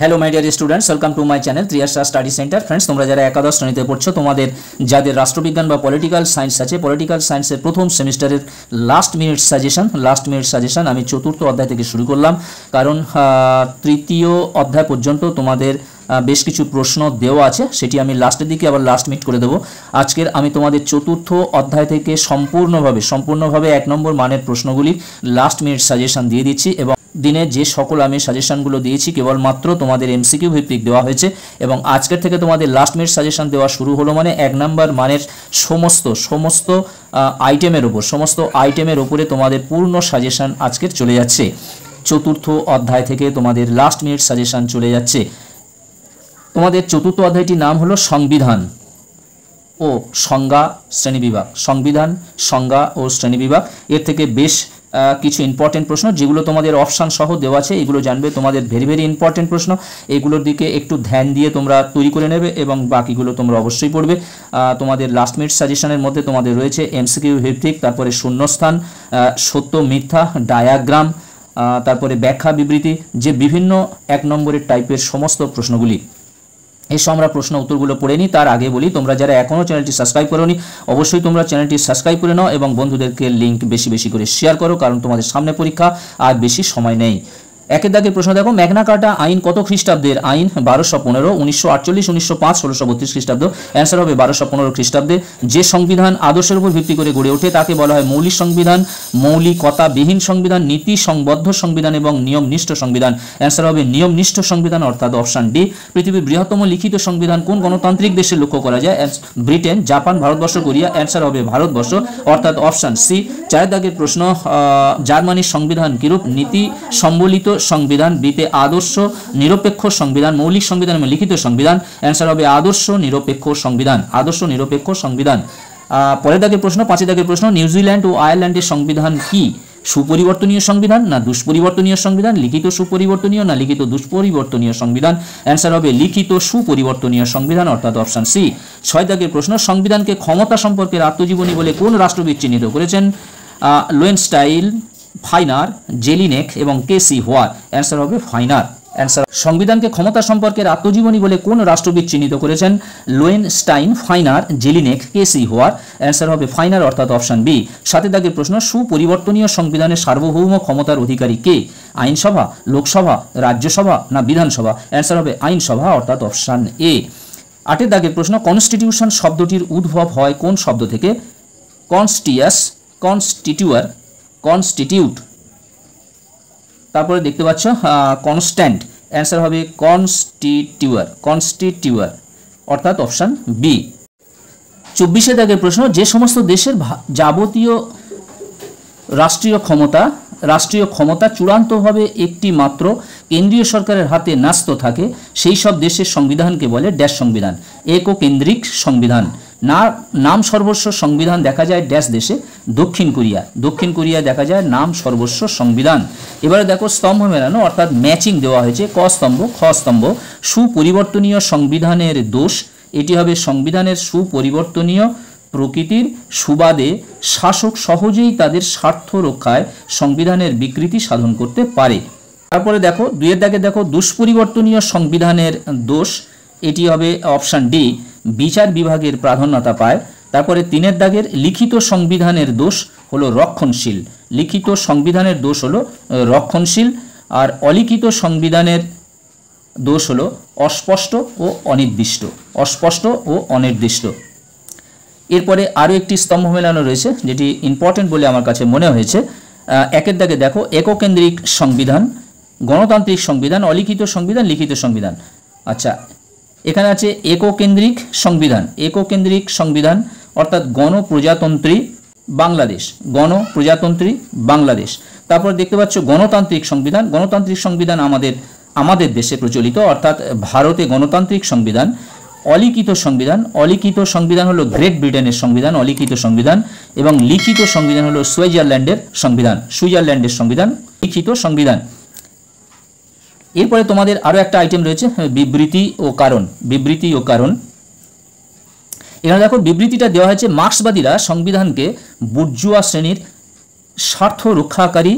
Hello my dear students, welcome to my channel Triyasha study centre. Friends, তোমরা যারা একাদশ শ্রেণীতে পড়ছো, তোমাদের যাদের রাষ্ট্রবিজ্ঞান বা পলিটিক্যাল সায়েন্স আছে, পলিটিক্যাল সায়েন্সের প্রথম সেমিস্টারের লাস্ট মিনিট সাজেশন আমি চতুর্থ অধ্যায় থেকে শুরু করলাম। কারণ তৃতীয় অধ্যায় পর্যন্ত তোমাদের বেশ কিছু প্রশ্ন দেওয়া আছে, সেটি আমি লাস্টের দিকে আবার লাস্ট মিনিট করে দেবো। আজকের আমি তোমাদের চতুর্থ অধ্যায় থেকে সম্পূর্ণভাবে 1 নম্বর মানের প্রশ্নগুলি লাস্ট মিনিট সাজেশন দিয়ে দিচ্ছি। এবং দিনে যে সকল আমি সাজেশনগুলো দিয়েছি কেবলমাত্র তোমাদের এমসিকিউ ভিত্তিক দেওয়া হয়েছে। এবং আজকের থেকে তোমাদের লাস্ট মিনিট সাজেশন দেওয়া শুরু হলো, মানে 1 নম্বর মানের সমস্ত আইটেমের উপরে তোমাদের পূর্ণ সাজেশন আজকের চলে যাচ্ছে। চতুর্থ অধ্যায় থেকে তোমাদের লাস্ট মিনিট সাজেশন চলে যাচ্ছে। তোমাদের চতুর্থ অধ্যায়টির নাম হলো সংবিধান ও সংজ্ঞা শ্রেণীবিভাগ। সংবিধান, সংজ্ঞা ও শ্রেণীবিভাগ। এর থেকে বেশ কিছু ইম্পর্টেন্ট প্রশ্ন যেগুলো তোমাদের অপশান সহ দেওয়া আছে, এগুলো জানবে। তোমাদের ভেরি ইম্পর্টেন্ট প্রশ্ন, এগুলোর দিকে একটু ধ্যান দিয়ে তোমরা তৈরি করে নেবে এবং বাকিগুলো তোমরা অবশ্যই পড়বে। তোমাদের লাস্ট মিনিট সাজেশনের মধ্যে তোমাদের রয়েছে এমসিকিউ ভিত্তিক, তারপরে শূন্যস্থান, সত্য মিথ্যা, ডায়াগ্রাম, তারপরে ব্যাখ্যা বিবৃতি, যে বিভিন্ন 1 নম্বরের টাইপের সমস্ত প্রশ্নগুলি। এসব আমরা প্রশ্ন উত্তরগুলো পড়ে নিই। তার আগে বলি, তোমরা যারা এখনও চ্যানেলটি সাবস্ক্রাইব করোনি, অবশ্যই তোমরা চ্যানেলটি সাবস্ক্রাইব করে নাও এবং বন্ধুদেরকে লিঙ্ক বেশি করে শেয়ার করো, কারণ তোমাদের সামনে পরীক্ষা, আর বেশি সময় নেই। একের দাগের প্রশ্ন দেখো, ম্যাগনা কার্টা আইন কত খ্রিস্টাব্দের আইন? 1215, 1948, 1905, 1632 খ্রিস্টাব্দ। অ্যান্সার হবে 1215 খ্রিস্টাব্দে। যে সংবিধান আদর্শের উপর ভিত্তি করে গড়ে ওঠে তাকে বলা হয় মৌলিক সংবিধান, মৌলিকতাবিহীন সংবিধান, নীতি সংবদ্ধ সংবিধান এবং নিয়মনিষ্ঠ সংবিধান। অ্যান্সার হবে নিয়মনিষ্ঠ সংবিধান, অর্থাৎ অপশান ডি। পৃথিবীর বৃহত্তম লিখিত সংবিধান কোন গণতান্ত্রিক দেশে লক্ষ্য করা যায়? Britain, Japan, Bharatvarsha, Korea. Answer হবে ভারতবর্ষ, অর্থাৎ অপশান সি। 4 দাগের প্রশ্ন, জার্মানির সংবিধান কিরূপ? নীতি সম্বলিত সংবিধান, বিতে আদর্শ নিরপেক্ষ সংবিধান, মৌলিক সংবিধান এবং লিখিত সংবিধান। অ্যান্সার হবে আদর্শ নিরপেক্ষ সংবিধান। পরের দাগের প্রশ্ন, 5 দাগের প্রশ্ন, নিউজিল্যান্ড ও আয়ারল্যান্ডের সংবিধান কি? সুপরিবর্তনীয় সংবিধান না দুষ্পরিবর্তনীয় সংবিধান? লিখিত সুপরিবর্তনীয় না লিখিত দুষ্পরিবর্তনীয় সংবিধান? অ্যান্সার হবে লিখিত সুপরিবর্তনীয় সংবিধান, অর্থাৎ অপশন সি। 6 দাগের প্রশ্ন, সংবিধানকে ক্ষমতা সম্পর্কের আত্মজীবনী বলে কোন রাষ্ট্রবিদ চিহ্নিত করেছেন? লোয়েনস্টাইন, ফাইনার, জেলিনেক এবং কেসি হোয়ার। অ্যান্সার হবে ফাইনার। সংবিধানকে ক্ষমতা সম্পর্কের আত্মজীবনী বলে কোন রাষ্ট্রবিদ চিহ্নিত করেছেন? লোয়েনস্টাইন, ফাইনার, জেলিনেক, কেসি হোয়ার। অ্যান্সার হবে ফাইনার, অর্থাৎ অপশন বি। 7 দাগের প্রশ্ন, সুপরিবর্তনীয় সংবিধানের সার্বভৌম ক্ষমতার অধিকারী কে? আইনসভা, লোকসভা, রাজ্যসভা না বিধানসভা? অ্যান্সার হবে আইনসভা, অর্থাৎ অপশন এ। 8 দাগের প্রশ্ন, কনস্টিটিউশন শব্দটির উদ্ভব হয় কোন শব্দ থেকে? কনস্টিয়াস, কনস্টিটিউয়ার, কনস্টিটিউট। তারপরে দেখতে পাচ্ছ কনস্ট্যান্ট। অ্যান্সার হবে কনস্টিটিউয়ার, অর্থাৎ অপশন বি। 24 দাগের প্রশ্ন, যে সমস্ত দেশের যাবতীয় রাষ্ট্রীয় ক্ষমতা চূড়ান্তভাবে একটি মাত্র কেন্দ্রীয় সরকারের হাতে ন্যস্ত থাকে, সেই সব দেশের সংবিধানকে বলে ড্যাশ সংবিধান? এককেন্দ্রিক সংবিধান। নাম সর্বস্ব সংবিধান দেখা যায় ড্যাশ দেশে? দক্ষিণ কোরিয়া দেখা যায় নাম সর্বস্ব সংবিধান। এবারে দেখো স্তম্ভ মেলানো, অর্থাৎ ম্যাচিং দেওয়া হয়েছে। ক স্তম্ভ, খ স্তম্ভ। সুপরিবর্তনীয় সংবিধানের দোষ, এটি হবে সংবিধানের সুপরিবর্তনীয় প্রকৃতির সুবাদে শাসক সহজেই তাদের স্বার্থ রক্ষায় সংবিধানের বিকৃতি সাধন করতে পারে। তারপরে দেখো 2 দাগে দেখো, দুষ্পরিবর্তনীয় সংবিধানের দোষ, এটি হবে অপশন ডি, বিচার বিভাগের প্রাধান্যতা পায়। তারপরে 3 দাগের লিখিত সংবিধানের দোষ হলো রক্ষণশীল। লিখিত সংবিধানের দোষ হলো রক্ষণশীল। আর অলিখিত সংবিধানের দোষ হলো অস্পষ্ট ও অনির্দিষ্ট। এরপরে আরও একটি স্তম্ভ মেলানো রয়েছে, যেটি ইম্পর্টেন্ট বলে আমার কাছে মনে হয়েছে। 1 দাগে দেখো, এককেন্দ্রিক সংবিধান, গণতান্ত্রিক সংবিধান, অলিখিত সংবিধান, লিখিত সংবিধান। আচ্ছা, এখানে আছে এককেন্দ্রিক সংবিধান, অর্থাৎ গণপ্রজাতন্ত্রী বাংলাদেশ। তারপর দেখতে পাচ্ছ গণতান্ত্রিক সংবিধান আমাদের দেশে প্রচলিত, অর্থাৎ ভারতে গণতান্ত্রিক সংবিধান। অলিখিত সংবিধান হলো গ্রেট ব্রিটেনের সংবিধান, অলিখিত সংবিধান। এবং লিখিত সংবিধান হলো সুইজারল্যান্ডের সংবিধান, লিখিত সংবিধান। এরপরে তোমাদের আরও একটা আইটেম রয়েছে, বিবৃতি ও কারণ। এখানে দেখো বিবৃতিটা দেওয়া হয়েছে, মার্ক্সবাদীরা সংবিধানকে বুর্জুয়া শ্রেণীর স্বার্থ রক্ষাকারী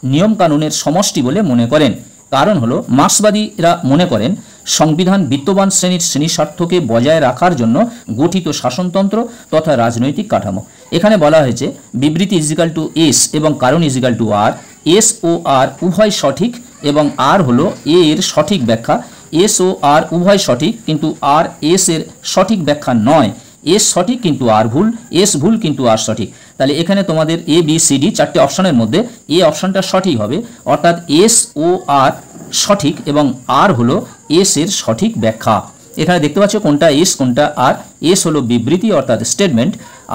নিয়ম কানুনের সমষ্টি বলে মনে করেন। কারণ হলো মার্ক্সবাদীরা মনে করেন সংবিধান বিত্তবান শ্রেণীর শ্রেণীস্বার্থকে বজায় রাখার জন্য গঠিত শাসনতন্ত্র তথা রাজনৈতিক কাঠামো। এখানে বলা হয়েছে বিবৃতি ইজিক্যাল টু এস এবং কারণ ইজিক্যাল টু আর, এস ও আর উভয় সঠিক এবং আর হলো এ এর সঠিক ব্যাখ্যা। এস ও আর উভয় সঠিক কিন্তু আর এস এর সঠিক ব্যাখ্যা নয়। এস সঠিক কিন্তু আর ভুল, এস ভুল কিন্তু আর সঠিক। তাহলে এখানে তোমাদের এ বি সি ডি চারটে অপশনের মধ্যে এ অপশনটা সঠিক হবে, অর্থাৎ এস ও আর সঠিক এবং আর হলো এস এর সঠিক ব্যাখ্যা। এখানে দেখতে পাচ্ছ কোনটা এস কোনটা আর। এস হলো বিবৃতি অর্থাৎ স্টেটমেন্ট,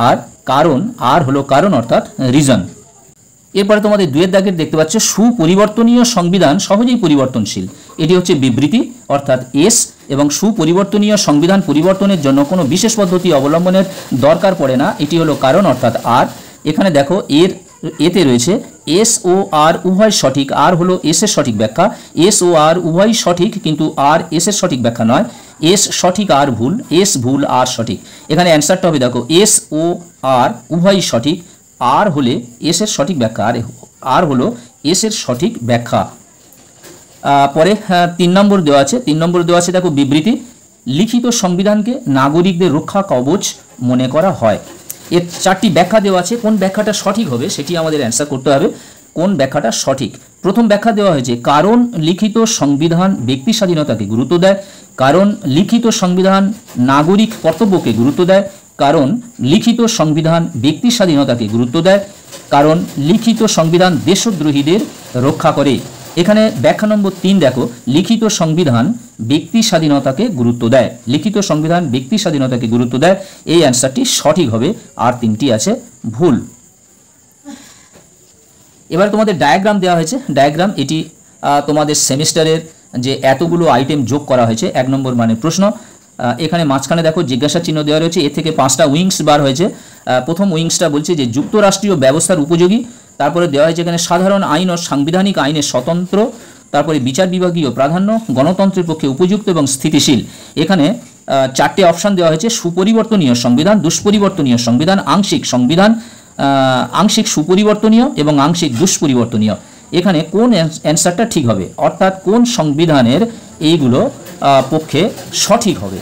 আর কারণ আর হলো কারণ অর্থাৎ রিজন। এরপরে তোমাদের দুয়ের দাগের দেখতে পাচ্ছ সুপরিবর্তনীয় সংবিধান সহজেই পরিবর্তনশীল। এটি হচ্ছে বিবৃতি অর্থাৎ এস, এবং সুপরিবর্তনীয় সংবিধান পরিবর্তনের জন্য কোনো বিশেষ পদ্ধতি অবলম্বনের দরকার পড়ে না, এটি হলো কারণ অর্থাৎ আর। এখানে দেখো এতে রয়েছে এস ও আর উভয় সঠিক, আর হলো এস এর সঠিক ব্যাখ্যা। এস ও আর উভয় সঠিক কিন্তু আর এস এর সঠিক ব্যাখ্যা নয়। এস সঠিক আর ভুল, এস ভুল আর সঠিক। এখানে অ্যান্সারটা হবে দেখো এস ও আর উভয় সঠিক, আর হলে এস এর সঠিক ব্যাখ্যা, আর হলো এস এর সঠিক ব্যাখ্যা। পরে 3 নম্বর দেওয়া আছে। 3 নম্বর দেওয়া আছে দেখো বিবৃতি লিখিত সংবিধানকে নাগরিকদের রক্ষা কবচ মনে করা হয়। এর 4টি ব্যাখ্যা দেওয়া আছে, কোন ব্যাখ্যাটা সঠিক হবে সেটি আমাদের অ্যান্সার করতে হবে, কোন ব্যাখ্যাটা সঠিক। প্রথম ব্যাখ্যা দেওয়া হয়েছে কারণ লিখিত সংবিধান ব্যক্তি স্বাধীনতাকে গুরুত্ব দেয়, কারণ লিখিত সংবিধান নাগরিক কর্তব্যকে গুরুত্ব দেয়, কারণ লিখিত সংবিধান ব্যক্তি স্বাধীনতাকে গুরুত্ব দেয়, কারণ লিখিত সংবিধান দেশদ্রোহীদের রক্ষা করে। এখানে ব্যাখ্যা নম্বর 3 দেখো লিখিত সংবিধান ব্যক্তি স্বাধীনতাকে গুরুত্ব দেয়, লিখিত সংবিধান ব্যক্তি স্বাধীনতাকে গুরুত্ব দেয়, এই অ্যান্সারটি সঠিক হবে, আর 3টি আছে ভুল। এবার তোমাদের ডায়াগ্রাম দেওয়া হয়েছে। ডায়াগ্রাম এটি তোমাদের সেমিস্টারের যে এতগুলো আইটেম যোগ করা হয়েছে 1 নম্বর মানে প্রশ্ন। এখানে মাঝখানে দেখো জিজ্ঞাসা চিহ্ন দেওয়া রয়েছে, এর থেকে 5টা উইংস বার হয়েছে। প্রথম উইংসটা বলছে যে যুক্তরাষ্ট্রীয় ব্যবস্থার উপযোগী, তারপরে দেওয়া হয়েছে এখানে সাধারণ আইন ও সাংবিধানিক আইনের স্বতন্ত্র, তারপরে বিচার বিভাগীয় প্রাধান্য, গণতন্ত্রের পক্ষে উপযুক্ত এবং স্থিতিশীল। এখানে 4টে অপশান দেওয়া হয়েছে সুপরিবর্তনীয় সংবিধান, দুষ্পরিবর্তনীয় সংবিধান, আংশিক সংবিধান, আংশিক সুপরিবর্তনীয় এবং আংশিক দুষ্পরিবর্তনীয়। এখানে কোন অ্যান্সারটা ঠিক হবে, অর্থাৎ কোন সংবিধানের এইগুলো পক্ষে সঠিক হবে।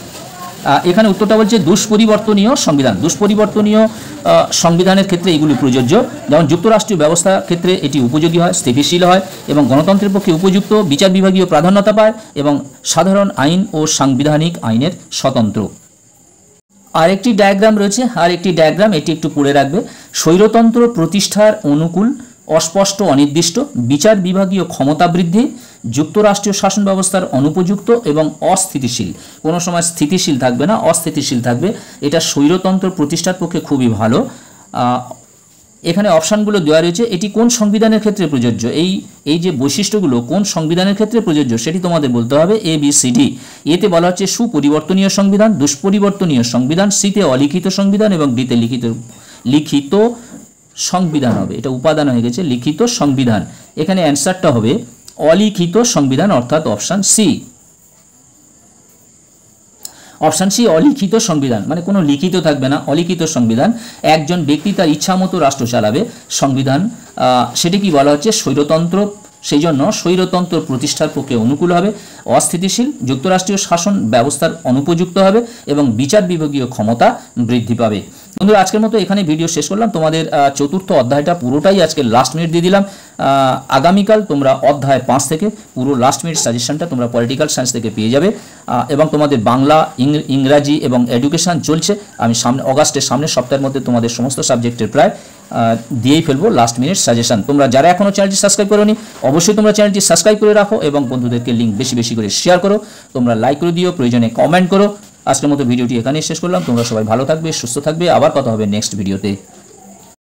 এখানে উত্তরটা বলছে দুষ্পরিবর্তনীয় সংবিধান। দুষ্পরিবর্তনীয় সংবিধানের ক্ষেত্রে এগুলি প্রযোজ্য, যেমন যুক্তরাষ্ট্রীয় ব্যবস্থার ক্ষেত্রে এটি উপযোগী হয়, স্থিতিশীল হয় এবং গণতন্ত্রের পক্ষে উপযুক্ত, বিচার বিভাগীয় প্রাধান্যতা পায় এবং সাধারণ আইন ও সাংবিধানিক আইনের স্বতন্ত্র। আরেকটি ডায়াগ্রাম রয়েছে, আরেকটি ডায়াগ্রাম এটি একটু পড়ে রাখবে। স্বৈরতন্ত্র প্রতিষ্ঠার অনুকূল, অস্পষ্ট অনির্দিষ্ট, বিচার বিভাগীয় ক্ষমতা বৃদ্ধি, যুক্তরাষ্ট্রীয় শাসন ব্যবস্থার অনুপযুক্ত এবং অস্থিতিশীল। কোনো সময় স্থিতিশীল থাকবে না, অস্থিতিশীল থাকবে। এটা স্বৈরতন্ত্র প্রতিষ্ঠার পক্ষে খুবই ভালো। এখানে অপশানগুলো দেওয়া রয়েছে, এটি কোন সংবিধানের ক্ষেত্রে প্রযোজ্য, এই যে বৈশিষ্ট্যগুলো কোন সংবিধানের ক্ষেত্রে প্রযোজ্য সেটি তোমাদের বলতে হবে, এ বি সি ডি। এতে বলা হচ্ছে সুপরিবর্তনীয় সংবিধান, দুষ্পরিবর্তনীয় সংবিধান, সিতে অলিখিত সংবিধান এবং ডিতে লিখিত সংবিধান হবে। এটা উপাদান হয়ে গেছে লিখিত সংবিধান। এখানে অ্যান্সারটা হবে অলিখিত সংবিধান অর্থাৎ অপশান সি। অপশান সি অলিখিত সংবিধান, মানে কোনো লিখিত থাকবে না, অলিখিত সংবিধান। একজন ব্যক্তি তার ইচ্ছা মতো রাষ্ট্র চালাবে। সংবিধান সেটি কি বলা হচ্ছে স্বৈরতন্ত্র, সেই জন্য স্বৈরতন্ত্র প্রতিষ্ঠার পক্ষে অনুকূল হবে, অস্থিতিশীল, যুক্তরাষ্ট্রীয় শাসন ব্যবস্থার অনুপযুক্ত হবে এবং বিচার বিভাগীয় ক্ষমতা বৃদ্ধি পাবে। বন্ধুরা আজকের মতো এখানে ভিডিও শেষ করলাম। তোমাদের 4র্থ অধ্যায়টা পুরোটাই আজকে লাস্ট মিনিট দিয়ে দিলাম। আগামীকাল তোমরা অধ্যায় 5 থেকে পুরো লাস্ট মিনিট সাজেশনটা তোমরা পলিটিক্যাল সায়েন্স থেকে পেয়ে যাবে এবং তোমাদের বাংলা, ইংরাজি এবং এডুকেশন চলছে। আমি অগাস্টের সামনের সপ্তাহের মধ্যে তোমাদের সমস্ত সাবজেক্টের প্রায় দিয়েই ফেলবো লাস্ট মিনিট সাজেশন। তোমরা যারা এখনও চ্যানেলটি সাবস্ক্রাইব করোনি অবশ্যই তোমরা চ্যানেলটি সাবস্ক্রাইব করে রাখো এবং বন্ধুদেরকে লিঙ্ক বেশি বেশি করে শেয়ার করো। তোমরা লাইক করে দিও, প্রয়োজনে কমেন্ট করো। আজকের মতো ভিডিওটি এখানেই শেষ করলাম। তোমরা সবাই ভালো থাকবে, সুস্থ থাকবে। আবার কথা হবে নেক্সট ভিডিওতে।